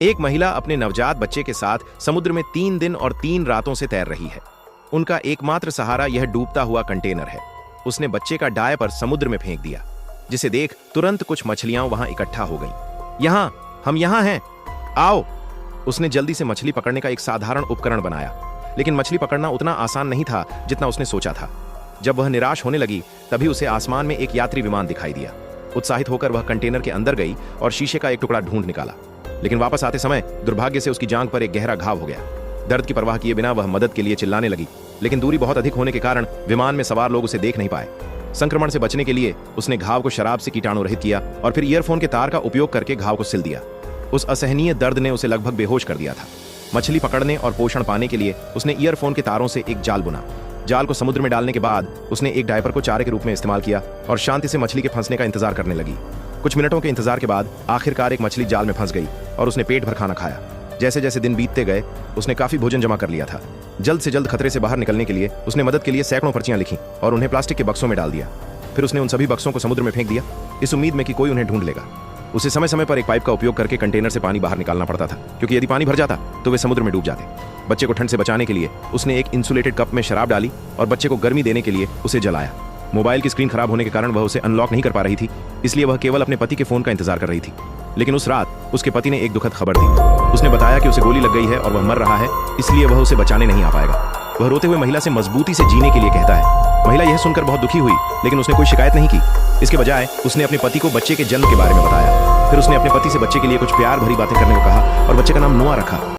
एक महिला अपने नवजात बच्चे के साथ समुद्र में 3 दिन और 3 रातों से तैर रही है। उनका एकमात्र सहारा यह डूबता हुआ कंटेनर है। उसने बच्चे का डायपर समुद्र में फेंक दिया, जिसे देख तुरंत कुछ मछलियां वहां इकट्ठा हो गईं। हम यहां हैं, आओ। उसने जल्दी से मछली पकड़ने का एक साधारण उपकरण बनाया, लेकिन मछली पकड़ना उतना आसान नहीं था जितना उसने सोचा था। जब वह निराश होने लगी, तभी उसे आसमान में एक यात्री विमान दिखाई दिया। उत्साहित होकर वह कंटेनर के अंदर गई और शीशे का एक टुकड़ा ढूंढ निकाला, लेकिन वापस आते समय दुर्भाग्य से उसकी जांघ पर एक गहरा घाव हो गया। दर्द की परवाह किए बिना वह मदद के लिए चिल्लाने लगी, लेकिन दूरी बहुत अधिक होने के कारण विमान में सवार लोग उसे देख नहीं पाए। संक्रमण से बचने के लिए उसने घाव को शराब से कीटाणु रहित किया और फिर ईयरफोन के तार का उपयोग करके घाव को सिल दिया। उस असहनीय दर्द ने उसे लगभग बेहोश कर दिया था। मछली पकड़ने और पोषण पाने के लिए उसने ईयरफोन के तारों से एक जाल बुना। जाल को समुद्र में डालने के बाद उसने एक डायपर को चारे के रूप में इस्तेमाल किया और शांति से मछली के फंसने का इंतजार करने लगी। कुछ मिनटों के इंतजार के बाद आखिरकार एक मछली जाल में फंस गई और उसने पेट भर खाना खाया। जैसे जैसे दिन बीतते गए, उसने काफी भोजन जमा कर लिया था। जल्द से जल्द खतरे से बाहर निकलने के लिए उसने मदद के लिए सैकड़ों पर्चियां लिखीं और उन्हें प्लास्टिक के बक्सों में डाल दिया। फिर उसने उन सभी बक्सों को समुद्र में फेंक दिया, इस उम्मीद में कि कोई उन्हें ढूंढ लेगा। उसे समय समय पर एक पाइप का उपयोग करके कंटेनर से पानी बाहर निकालना पड़ता था, क्योंकि यदि पानी भर जाता तो वे समुद्र में डूब जाते। बच्चे को ठंड से बचाने के लिए उसने एक इंसुलेटेड कप में शराब डाली और बच्चे को गर्मी देने के लिए उसे जलाया। मोबाइल की स्क्रीन खराब होने के कारण वह उसे अनलॉक नहीं कर पा रही थी, इसलिए वह केवल अपने पति के फोन का इंतजार कर रही थी। लेकिन उस रात उसके पति ने एक दुखद खबर दी। उसने बताया कि उसे गोली लग गई है और वह मर रहा है, इसलिए वह उसे बचाने नहीं आ पाएगा। वह रोते हुए महिला से मजबूती से जीने के लिए कहता है। महिला यह सुनकर बहुत दुखी हुई, लेकिन उसने कोई शिकायत नहीं की। इसके बजाय उसने अपने पति को बच्चे के जन्म के बारे में बताया। फिर उसने अपने पति से बच्चे के लिए कुछ प्यार भरी बातें करने को कहा और बच्चे का नाम नोआ रखा।